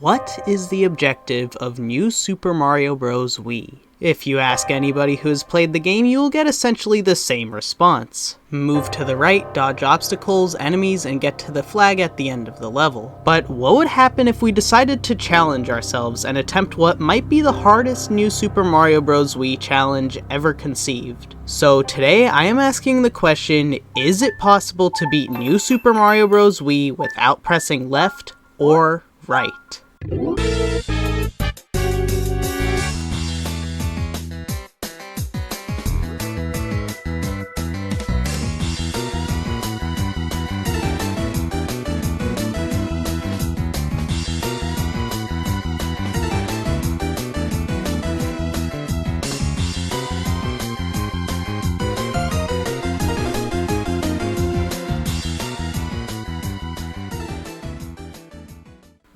What is the objective of New Super Mario Bros. Wii? If you ask anybody who has played the game, you will get essentially the same response. Move to the right, dodge obstacles, enemies, and get to the flag at the end of the level. But what would happen if we decided to challenge ourselves and attempt what might be the hardest New Super Mario Bros. Wii challenge ever conceived? So today I am asking the question, is it possible to beat New Super Mario Bros. Wii without pressing left or right?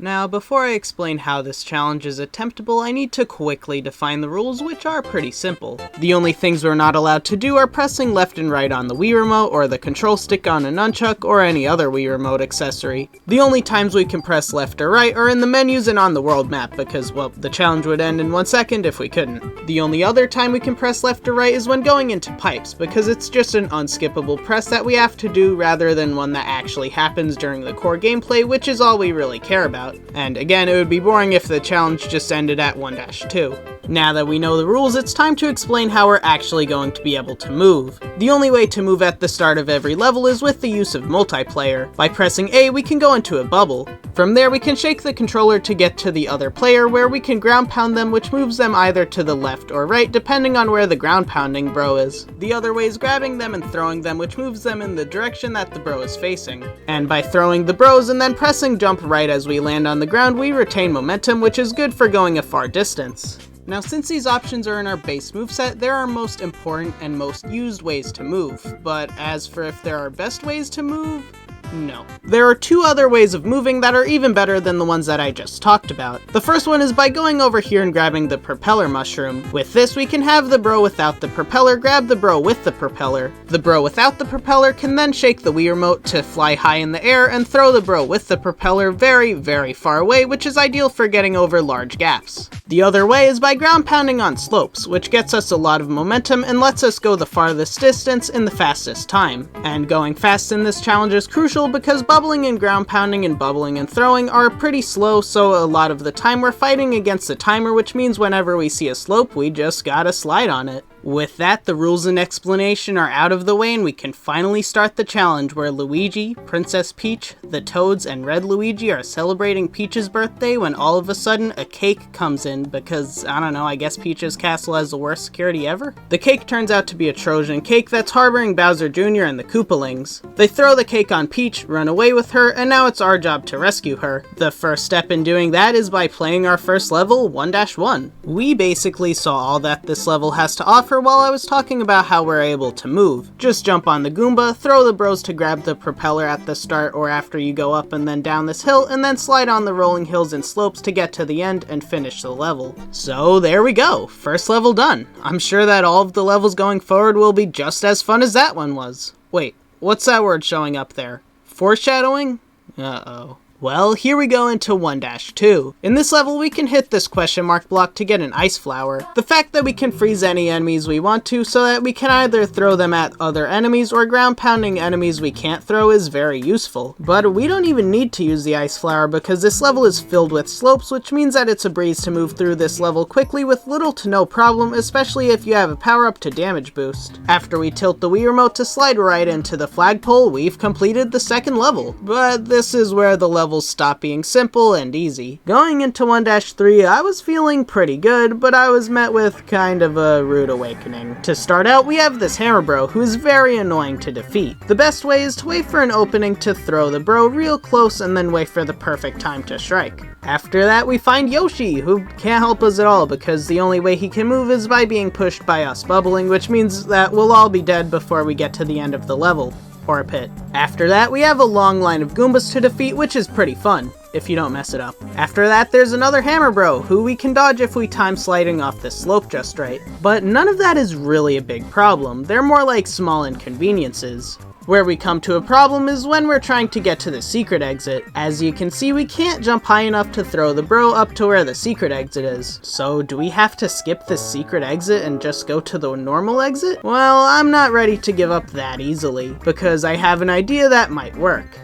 Now, before I explain how this challenge is attemptable, I need to quickly define the rules, which are pretty simple. The only things we're not allowed to do are pressing left and right on the Wii Remote, or the control stick on a nunchuck, or any other Wii Remote accessory. The only times we can press left or right are in the menus and on the world map, because, well, the challenge would end in 1 second if we couldn't. The only other time we can press left or right is when going into pipes, because it's just an unskippable press that we have to do rather than one that actually happens during the core gameplay, which is all we really care about. And again, it would be boring if the challenge just ended at 1-2. Now that we know the rules, it's time to explain how we're actually going to be able to move. The only way to move at the start of every level is with the use of multiplayer. By pressing A, we can go into a bubble. From there, we can shake the controller to get to the other player, where we can ground pound them, which moves them either to the left or right, depending on where the ground pounding bro is. The other way is grabbing them and throwing them, which moves them in the direction that the bro is facing. And by throwing the bros and then pressing jump right as we land on the ground, we retain momentum, which is good for going a far distance. Now, since these options are in our base moveset, there are most important and most used ways to move, but as for if there are best ways to move, no. There are two other ways of moving that are even better than the ones that I just talked about. The first one is by going over here and grabbing the propeller mushroom. With this, we can have the bro without the propeller grab the bro with the propeller. The bro without the propeller can then shake the Wii Remote to fly high in the air and throw the bro with the propeller very, very far away, which is ideal for getting over large gaps. The other way is by ground pounding on slopes, which gets us a lot of momentum and lets us go the farthest distance in the fastest time. And going fast in this challenge is crucial because bubbling and ground pounding and bubbling and throwing are pretty slow, so a lot of the time we're fighting against the timer, which means whenever we see a slope, we just gotta slide on it. With that, the rules and explanation are out of the way and we can finally start the challenge where Luigi, Princess Peach, the Toads, and Red Luigi are celebrating Peach's birthday when all of a sudden a cake comes in because, I don't know, I guess Peach's castle has the worst security ever? The cake turns out to be a Trojan cake that's harboring Bowser Jr. and the Koopalings. They throw the cake on Peach, run away with her, and now it's our job to rescue her. The first step in doing that is by playing our first level, 1-1. We basically saw all that this level has to offer while I was talking about how we're able to move. Just jump on the Goomba, throw the bros to grab the propeller at the start or after you go up and then down this hill, and then slide on the rolling hills and slopes to get to the end and finish the level. So there we go, first level done. I'm sure that all of the levels going forward will be just as fun as that one was. Wait, what's that word showing up there? Foreshadowing? Uh-oh. Well, here we go into 1-2. In this level, we can hit this question mark block to get an ice flower. The fact that we can freeze any enemies we want to so that we can either throw them at other enemies or ground pounding enemies we can't throw is very useful. But we don't even need to use the ice flower because this level is filled with slopes, which means that it's a breeze to move through this level quickly with little to no problem, especially if you have a power up to damage boost. After we tilt the Wii Remote to slide right into the flagpole, we've completed the second level. But this is where the level stop being simple and easy. Going into 1-3, I was feeling pretty good, but I was met with kind of a rude awakening. To start out, we have this hammer bro who is very annoying to defeat. The best way is to wait for an opening to throw the bro real close and then wait for the perfect time to strike. After that, we find Yoshi, who can't help us at all because the only way he can move is by being pushed by us bubbling, which means that we'll all be dead before we get to the end of the level. Or a pit. After that, we have a long line of Goombas to defeat, which is pretty fun, if you don't mess it up. After that, there's another Hammer Bro, who we can dodge if we time sliding off this slope just right. But none of that is really a big problem, they're more like small inconveniences. Where we come to a problem is when we're trying to get to the secret exit. As you can see, we can't jump high enough to throw the bro up to where the secret exit is. So do we have to skip the secret exit and just go to the normal exit? Well, I'm not ready to give up that easily, because I have an idea that might work.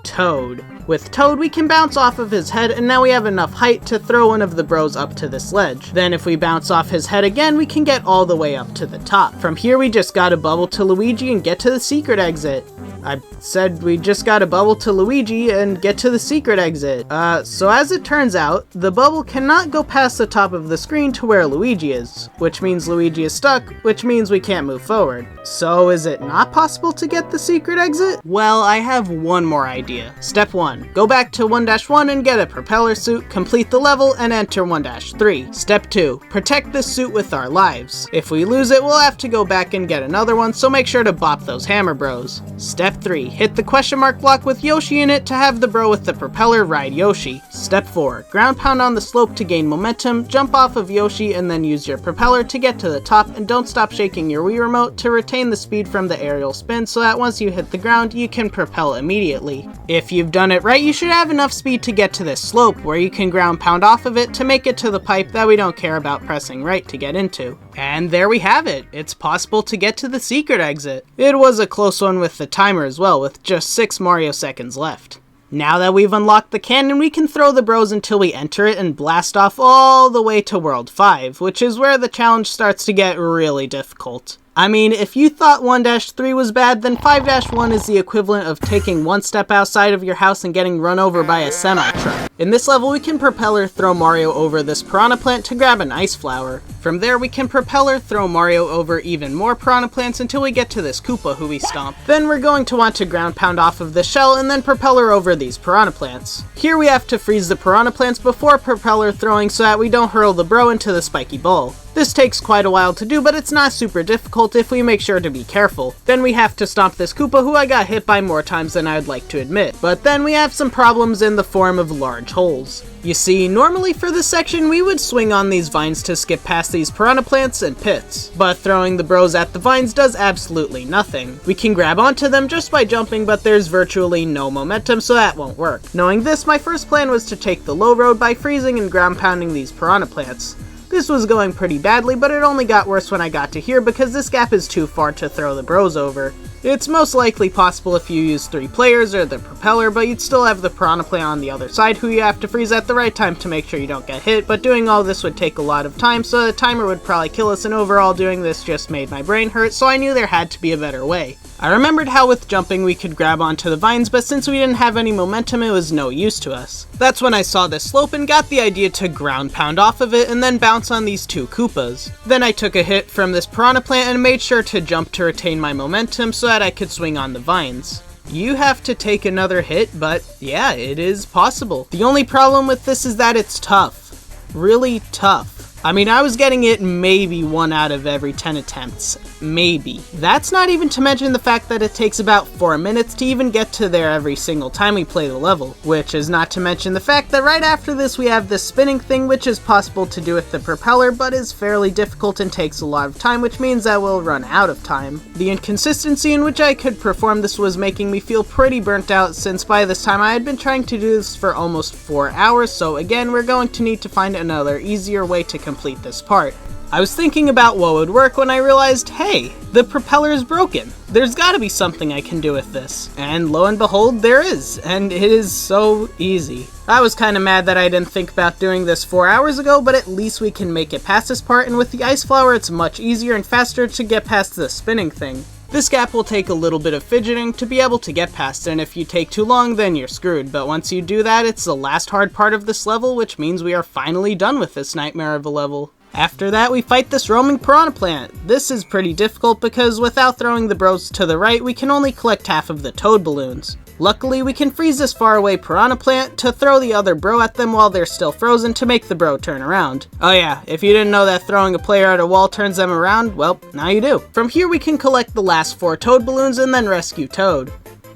Toad. With Toad, we can bounce off of his head, and now we have enough height to throw one of the bros up to this ledge. Then if we bounce off his head again, we can get all the way up to the top. From here, we just gotta bubble to Luigi and get to the secret exit. I said we just gotta bubble to Luigi and get to the secret exit. So as it turns out, the bubble cannot go past the top of the screen to where Luigi is, which means Luigi is stuck, which means we can't move forward. So is it not possible to get the secret exit? Well, I have one more idea. Step 1. Go back to 1-1 and get a propeller suit, complete the level, and enter 1-3. Step 2. Protect this suit with our lives. If we lose it, we'll have to go back and get another one, so make sure to bop those hammer bros. Step 3. Hit the question mark block with Yoshi in it to have the bro with the propeller ride Yoshi. Step 4. Ground pound on the slope to gain momentum, jump off of Yoshi, and then use your propeller to get to the top, and don't stop shaking your Wii remote to retain the speed from the aerial spin so that once you hit the ground, you can propel immediately. If you've done it right, you should have enough speed to get to this slope where you can ground pound off of it to make it to the pipe that we don't care about pressing right to get into. And there we have it. It's possible to get to the secret exit. It was a close one with the timer as well, with just 6 Mario seconds left. Now that we've unlocked the cannon, we can throw the bros until we enter it and blast off all the way to World 5, which is where the challenge starts to get really difficult. I mean, if you thought 1-3 was bad, then 5-1 is the equivalent of taking one step outside of your house and getting run over by a semi-truck. In this level, we can propeller throw Mario over this piranha plant to grab an ice flower. From there, we can propeller throw Mario over even more piranha plants until we get to this Koopa who we stomp. Then we're going to want to ground pound off of the shell and then propeller over these piranha plants. Here we have to freeze the piranha plants before propeller throwing so that we don't hurl the bro into the spiky ball. This takes quite a while to do, but it's not super difficult if we make sure to be careful. Then we have to stomp this Koopa who I got hit by more times than I would like to admit. But then we have some problems in the form of large holes. You see, normally for this section we would swing on these vines to skip past these piranha plants and pits, but throwing the bros at the vines does absolutely nothing. We can grab onto them just by jumping, but there's virtually no momentum, so that won't work. Knowing this, my first plan was to take the low road by freezing and ground pounding these piranha plants. This was going pretty badly, but it only got worse when I got to here because this gap is too far to throw the bros over. It's most likely possible if you use 3 players or the propeller, but you'd still have the piranha plant on the other side who you have to freeze at the right time to make sure you don't get hit, but doing all this would take a lot of time, so the timer would probably kill us, and overall doing this just made my brain hurt, so I knew there had to be a better way. I remembered how with jumping we could grab onto the vines, but since we didn't have any momentum, it was no use to us. That's when I saw this slope and got the idea to ground pound off of it and then bounce on these 2 Koopas. Then I took a hit from this piranha plant and made sure to jump to retain my momentum so that I could swing on the vines. You have to take another hit, but yeah, it is possible. The only problem with this is that it's tough. Really tough. I mean, I was getting it maybe 1 out of every 10 attempts. Maybe. That's not even to mention the fact that it takes about 4 minutes to even get to there every single time we play the level. Which is not to mention the fact that right after this we have this spinning thing, which is possible to do with the propeller, but is fairly difficult and takes a lot of time, which means that we'll run out of time. The inconsistency in which I could perform this was making me feel pretty burnt out, since by this time I had been trying to do this for almost 4 hours, so again, we're going to need to find another easier way to complete this part. I was thinking about what would work when I realized, hey, the propeller is broken. There's gotta be something I can do with this. And lo and behold, there is, and it is so easy. I was kinda mad that I didn't think about doing this 4 hours ago, but at least we can make it past this part, and with the ice flower it's much easier and faster to get past the spinning thing. This gap will take a little bit of fidgeting to be able to get past, and if you take too long, then you're screwed. But once you do that, it's the last hard part of this level, which means we are finally done with this nightmare of a level. After that, we fight this roaming piranha plant. This is pretty difficult because without throwing the bros to the right, we can only collect half of the toad balloons. Luckily, we can freeze this faraway piranha plant to throw the other bro at them while they're still frozen to make the bro turn around. Oh yeah, if you didn't know that throwing a player at a wall turns them around, well, now you do. From here we can collect the last 4 toad balloons and then rescue Toad.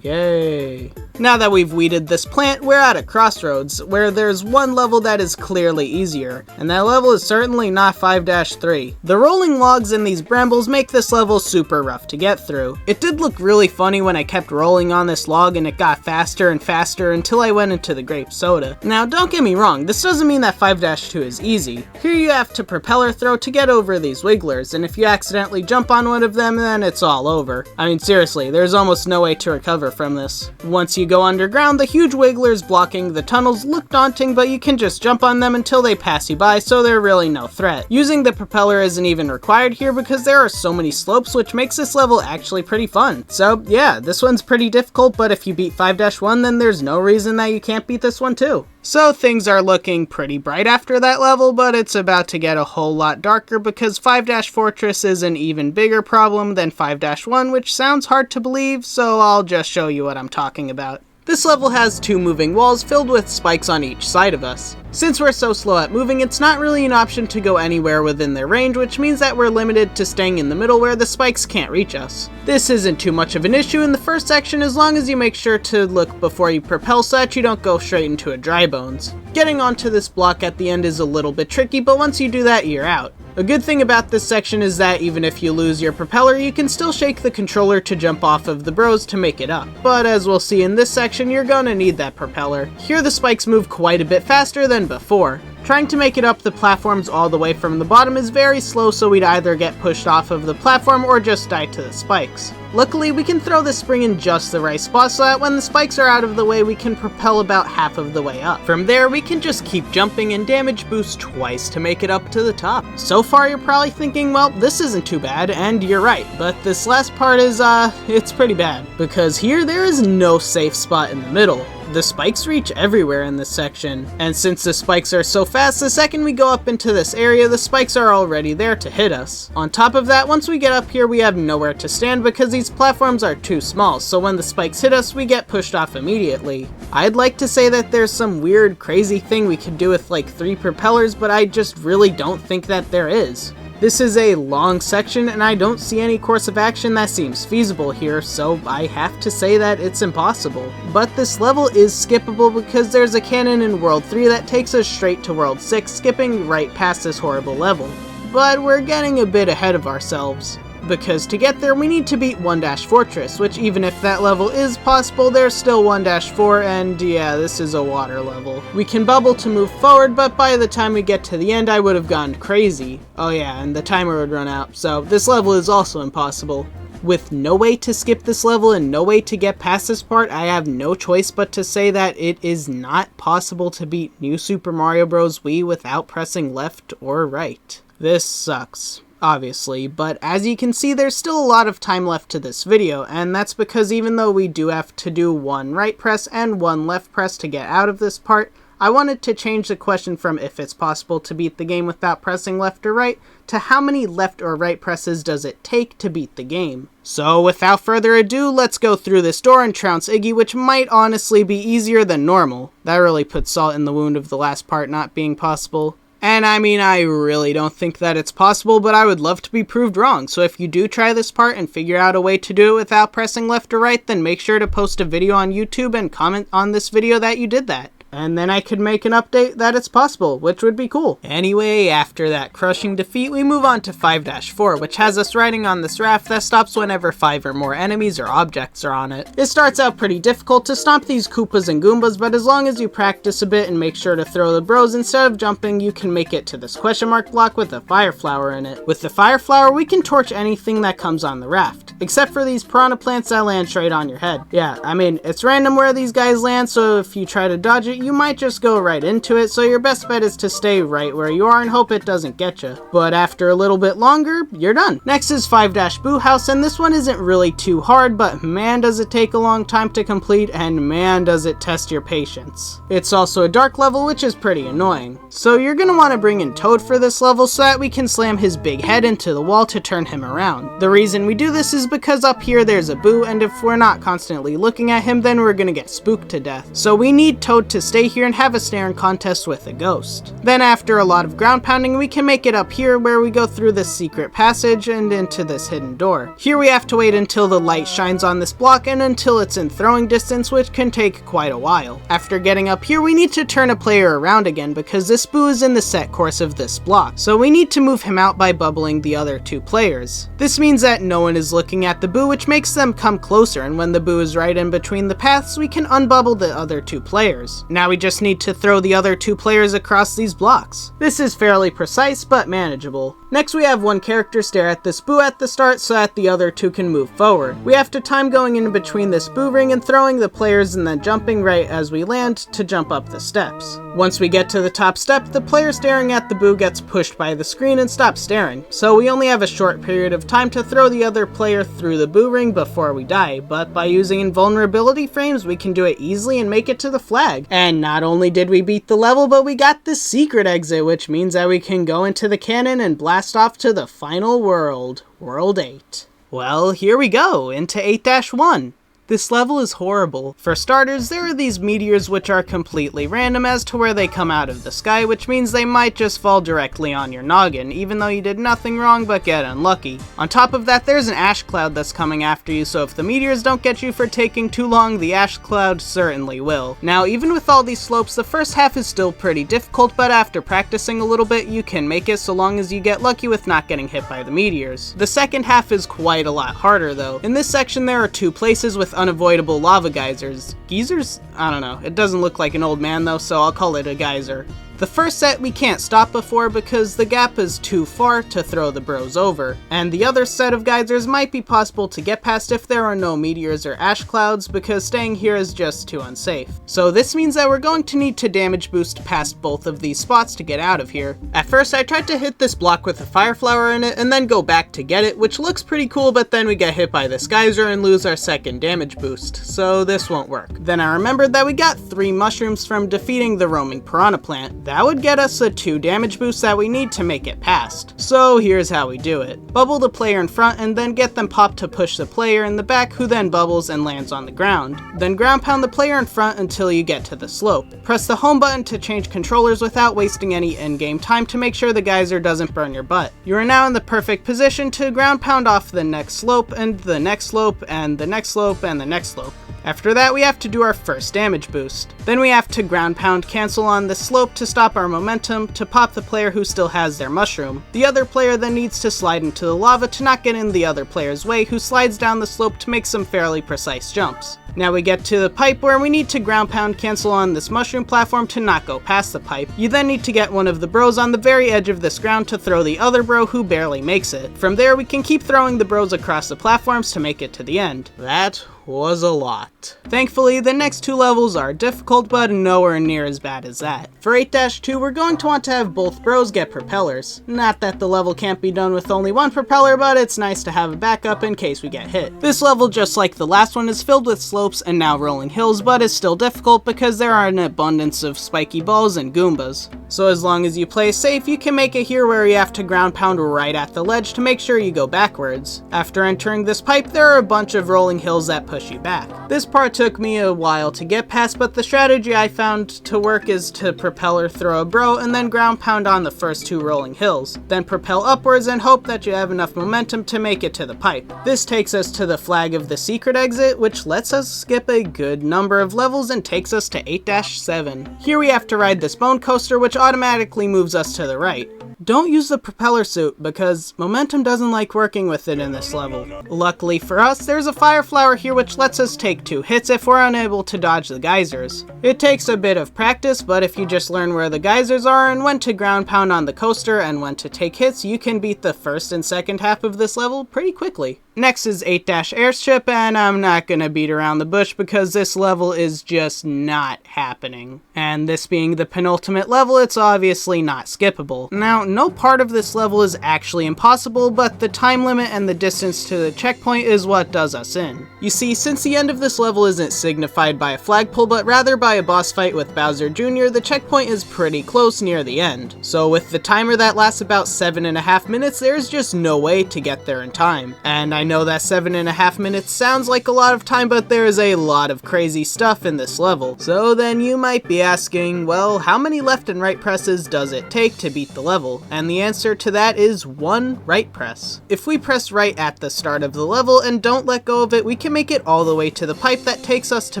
Yay. Now that we've weeded this plant, we're at a crossroads, where there's one level that is clearly easier, and that level is certainly not 5-3. The rolling logs in these brambles make this level super rough to get through. It did look really funny when I kept rolling on this log and it got faster and faster until I went into the grape soda. Now don't get me wrong, this doesn't mean that 5-2 is easy. Here you have to propeller throw to get over these wigglers, and if you accidentally jump on one of them, then it's all over. I mean seriously, there's almost no way to recover from this. Once you go underground, the huge wigglers blocking the tunnels look daunting, but you can just jump on them until they pass you by, so they're really no threat. Using the propeller isn't even required here because there are so many slopes, which makes this level actually pretty fun. So yeah, this one's pretty difficult, but if you beat 5-1, then there's no reason that you can't beat this one too. So things are looking pretty bright after that level, but it's about to get a whole lot darker because 5-Fortress is an even bigger problem than 5-1, which sounds hard to believe, so I'll just show you what I'm talking about. This level has two moving walls filled with spikes on each side of us. Since we're so slow at moving, it's not really an option to go anywhere within their range, which means that we're limited to staying in the middle where the spikes can't reach us. This isn't too much of an issue in the first section as long as you make sure to look before you propel so that you don't go straight into a dry bones. Getting onto this block at the end is a little bit tricky, but once you do that, you're out. A good thing about this section is that even if you lose your propeller, you can still shake the controller to jump off of the bros to make it up. But as we'll see in this section, you're gonna need that propeller. Here the spikes move quite a bit faster than before. Trying to make it up the platforms all the way from the bottom is very slow, so we'd either get pushed off of the platform or just die to the spikes. Luckily, we can throw the spring in just the right spot so that when the spikes are out of the way, we can propel about half of the way up. From there, we can just keep jumping and damage boost twice to make it up to the top. So far, you're probably thinking, well, this isn't too bad, and you're right, but this last part is, it's pretty bad. Because here, there is no safe spot in the middle. The spikes reach everywhere in this section, and since the spikes are so fast, the second we go up into this area, the spikes are already there to hit us. On top of that, once we get up here, we have nowhere to stand because these platforms are too small, so when the spikes hit us, we get pushed off immediately. I'd like to say that there's some weird, crazy thing we could do with like 3 propellers, but I just really don't think that there is. This is a long section, and I don't see any course of action that seems feasible here, so I have to say that it's impossible. But this level is skippable because there's a cannon in World 3 that takes us straight to World 6, skipping right past this horrible level. But we're getting a bit ahead of ourselves. Because to get there, we need to beat 1-Fortress, which even if that level is possible, there's still 1-4, and yeah, this is a water level. We can bubble to move forward, but by the time we get to the end, I would have gone crazy. Oh yeah, and the timer would run out, so this level is also impossible. With no way to skip this level and no way to get past this part, I have no choice but to say that it is not possible to beat New Super Mario Bros. Wii without pressing left or right. This sucks. Obviously, but as you can see, there's still a lot of time left to this video, and that's because even though we do have to do 1 right press and 1 left press to get out of this part, I wanted to change the question from if it's possible to beat the game without pressing left or right, to how many left or right presses does it take to beat the game. So without further ado, let's go through this door and trounce Iggy, which might honestly be easier than normal. That really puts salt in the wound of the last part not being possible. And I mean, I really don't think that it's possible, but I would love to be proved wrong. So if you do try this part and figure out a way to do it without pressing left or right, then make sure to post a video on YouTube and comment on this video that you did that. And then I could make an update that it's possible, which would be cool. Anyway, after that crushing defeat, we move on to 5-4, which has us riding on this raft that stops whenever 5 or more enemies or objects are on it. It starts out pretty difficult to stomp these Koopas and Goombas, but as long as you practice a bit and make sure to throw the bros instead of jumping, you can make it to this question mark block with a fire flower in it. With the fire flower, we can torch anything that comes on the raft, except for these piranha plants that land straight on your head. Yeah, I mean, it's random where these guys land, so if you try to dodge it, you might just go right into it, so your best bet is to stay right where you are and hope it doesn't get you. But after a little bit longer, you're done. Next is 5-Boo House, and this one isn't really too hard, but man does it take a long time to complete, and man does it test your patience. It's also a dark level, which is pretty annoying. So you're gonna want to bring in Toad for this level so that we can slam his big head into the wall to turn him around. The reason we do this is because up here there's a Boo, and if we're not constantly looking at him, then we're gonna get spooked to death. So we need Toad to stay here and have a staring contest with a ghost. Then after a lot of ground pounding, we can make it up here where we go through this secret passage and into this hidden door. Here we have to wait until the light shines on this block and until it's in throwing distance, which can take quite a while. After getting up here, we need to turn a player around again because this boo is in the set course of this block, so we need to move him out by bubbling the other two players. This means that no one is looking at the boo, which makes them come closer, and when the boo is right in between the paths, we can unbubble the other two players. Now we just need to throw the other two players across these blocks. This is fairly precise, but manageable. Next we have one character stare at this boo at the start so that the other two can move forward. We have to time going in between this boo ring and throwing the players and then jumping right as we land to jump up the steps. Once we get to the top step, the player staring at the boo gets pushed by the screen and stops staring, so we only have a short period of time to throw the other player through the boo ring before we die, but by using invulnerability frames we can do it easily and make it to the flag. And not only did we beat the level, but we got the secret exit, which means that we can go into the cannon and blast off to the final world, World 8. Well, here we go, into 8-1. This level is horrible. For starters, there are these meteors which are completely random as to where they come out of the sky, which means they might just fall directly on your noggin, even though you did nothing wrong but get unlucky. On top of that, there's an ash cloud that's coming after you, so if the meteors don't get you for taking too long, the ash cloud certainly will. Now, even with all these slopes, the first half is still pretty difficult, but after practicing a little bit, you can make it so long as you get lucky with not getting hit by the meteors. The second half is quite a lot harder though. In this section, there are two places with unavoidable lava geysers. Geysers? I don't know. It doesn't look like an old man though, so I'll call it a geyser. The first set we can't stop before because the gap is too far to throw the bros over, and the other set of geysers might be possible to get past if there are no meteors or ash clouds because staying here is just too unsafe. So this means that we're going to need to damage boost past both of these spots to get out of here. At first I tried to hit this block with a fire flower in it and then go back to get it, which looks pretty cool, but then we get hit by this geyser and lose our second damage boost, so this won't work. Then I remembered that we got 3 mushrooms from defeating the roaming piranha plant. That would get us a 2 damage boost that we need to make it past. So here's how we do it. Bubble the player in front and then get them popped to push the player in the back, who then bubbles and lands on the ground. Then ground pound the player in front until you get to the slope. Press the home button to change controllers without wasting any in-game time to make sure the geyser doesn't burn your butt. You are now in the perfect position to ground pound off the next slope and the next slope and the next slope and the next slope. After that, we have to do our first damage boost. Then we have to ground pound cancel on the slope to stop our momentum to pop the player who still has their mushroom. The other player then needs to slide into the lava to not get in the other player's way, who slides down the slope to make some fairly precise jumps. Now we get to the pipe where we need to ground pound cancel on this mushroom platform to not go past the pipe. You then need to get one of the bros on the very edge of this ground to throw the other bro who barely makes it. From there we can keep throwing the bros across the platforms to make it to the end. That was a lot. Thankfully, the next 2 levels are difficult, but nowhere near as bad as that. For 8-2, we're going to want to have both bros get propellers. Not that the level can't be done with only one propeller, but it's nice to have a backup in case we get hit. This level, just like the last one, is filled with slopes and now rolling hills, but is still difficult because there are an abundance of spiky balls and Goombas. So as long as you play safe, you can make it here where you have to ground pound right at the ledge to make sure you go backwards. After entering this pipe, there are a bunch of rolling hills that push you back. This part took me a while to get past, but the strategy I found to work is to propeller throw a bro and then ground pound on the first 2 rolling hills. Then propel upwards and hope that you have enough momentum to make it to the pipe. This takes us to the flag of the secret exit, which lets us skip a good number of levels and takes us to 8-7. Here we have to ride this bone coaster, which automatically moves us to the right. Don't use the propeller suit because momentum doesn't like working with it in this level. Luckily for us, there's a fire flower here which lets us take 2 hits if we're unable to dodge the geysers. It takes a bit of practice, but if you just learn where the geysers are and when to ground pound on the coaster and when to take hits, you can beat the first and second half of this level pretty quickly. Next is 8-Airship, and I'm not gonna beat around the bush because this level is just not happening. And this being the penultimate level, it's obviously not skippable. Now, no part of this level is actually impossible, but the time limit and the distance to the checkpoint is what does us in. You see, since the end of this level isn't signified by a flagpole, but rather by a boss fight with Bowser Jr., the checkpoint is pretty close near the end. So with the timer that lasts about 7.5 minutes, there's just no way to get there in time. And I I know that 7.5 minutes sounds like a lot of time, but there is a lot of crazy stuff in this level. So then you might be asking, well, how many left and right presses does it take to beat the level? And the answer to that is 1 right press. If we press right at the start of the level and don't let go of it, we can make it all the way to the pipe that takes us to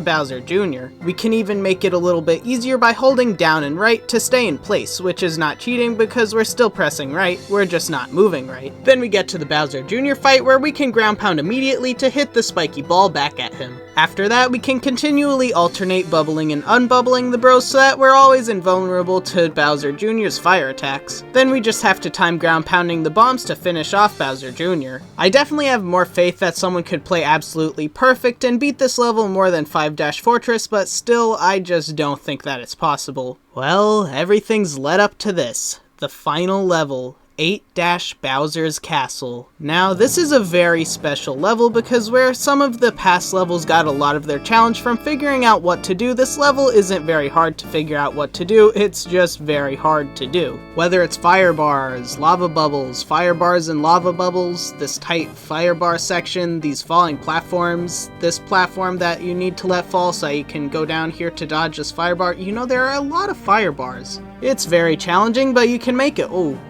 Bowser Jr. We can even make it a little bit easier by holding down and right to stay in place, which is not cheating because we're still pressing right, we're just not moving right. Then we get to the Bowser Jr. fight where we can ground pound immediately to hit the spiky ball back at him. After that, we can continually alternate bubbling and unbubbling the bros so that we're always invulnerable to Bowser Jr.'s fire attacks. Then we just have to time ground pounding the bombs to finish off Bowser Jr. I definitely have more faith that someone could play absolutely perfect and beat this level more than 5-Fortress, but still, I just don't think that it's possible. Well, everything's led up to this. The final level. 8-Bowser's Castle. Now, this is a very special level because where some of the past levels got a lot of their challenge from figuring out what to do, this level isn't very hard to figure out what to do, it's just very hard to do. Whether it's fire bars, lava bubbles, fire bars and lava bubbles, this tight fire bar section, these falling platforms, this platform that you need to let fall so you can go down here to dodge this fire bar, you know, there are a lot of fire bars. It's very challenging, but you can make it. Oh.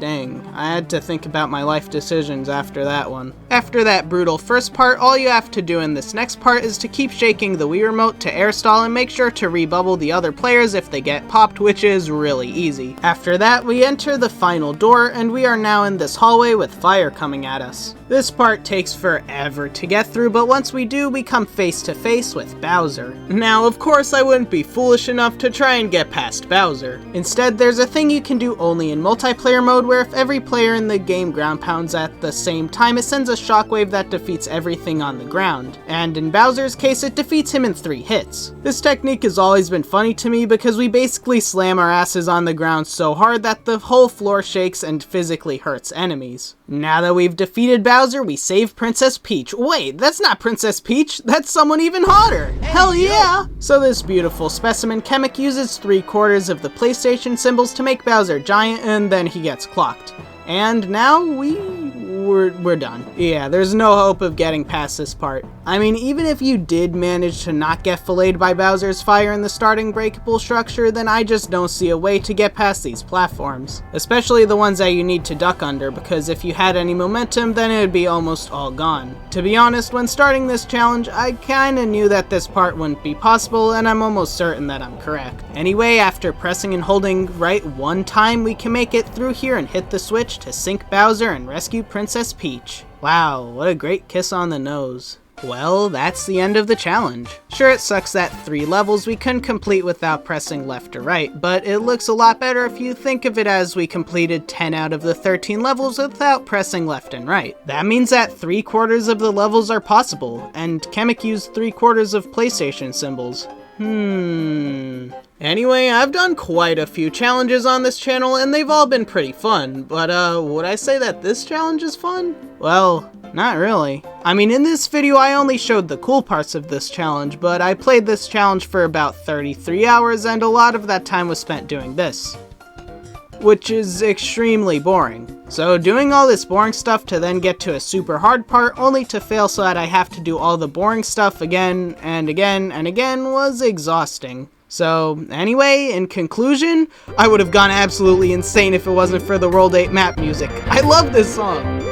Dang, I had to think about my life decisions after that one. After that brutal first part, all you have to do in this next part is to keep shaking the Wii Remote to air stall and make sure to rebubble the other players if they get popped, which is really easy. After that, we enter the final door, and we are now in this hallway with fire coming at us. This part takes forever to get through, but once we do, we come face to face with Bowser. Now, of course, I wouldn't be foolish enough to try and get past Bowser. Instead, there's a thing you can do only in multiplayer mode where if every player in the game ground pounds at the same time, it sends a shockwave that defeats everything on the ground. And in Bowser's case, it defeats him in 3 hits. This technique has always been funny to me because we basically slam our asses on the ground so hard that the whole floor shakes and physically hurts enemies. Now that we've defeated Bowser, we save Princess Peach. Wait, that's not Princess Peach, that's someone even hotter! Hell yeah! So this beautiful specimen Kamek uses 3/4 of the PlayStation symbols to make Bowser giant, and then he gets clocked. And now we're done. Yeah, there's no hope of getting past this part. I mean, even if you did manage to not get filleted by Bowser's fire in the starting breakable structure, then I just don't see a way to get past these platforms. Especially the ones that you need to duck under, because if you had any momentum, then it would be almost all gone. To be honest, when starting this challenge, I kinda knew that this part wouldn't be possible, and I'm almost certain that I'm correct. Anyway, after pressing and holding right one time, we can make it through here and hit the switch to sink Bowser and rescue Princess Peach. Wow, what a great kiss on the nose. Well, that's the end of the challenge. Sure, it sucks that 3 levels we couldn't complete without pressing left or right, but it looks a lot better if you think of it as we completed 10 out of the 13 levels without pressing left and right. That means that 3/4 of the levels are possible, and Kamek used 3/4 of PlayStation symbols. Anyway, I've done quite a few challenges on this channel, and they've all been pretty fun, but would I say that this challenge is fun? Well, not really. I mean, in this video I only showed the cool parts of this challenge, but I played this challenge for about 33 hours, and a lot of that time was spent doing this, which is extremely boring. So doing all this boring stuff to then get to a super hard part only to fail so that I have to do all the boring stuff again and again and again was exhausting. So anyway, in conclusion, I would have gone absolutely insane if it wasn't for the World 8 map music. I love this song!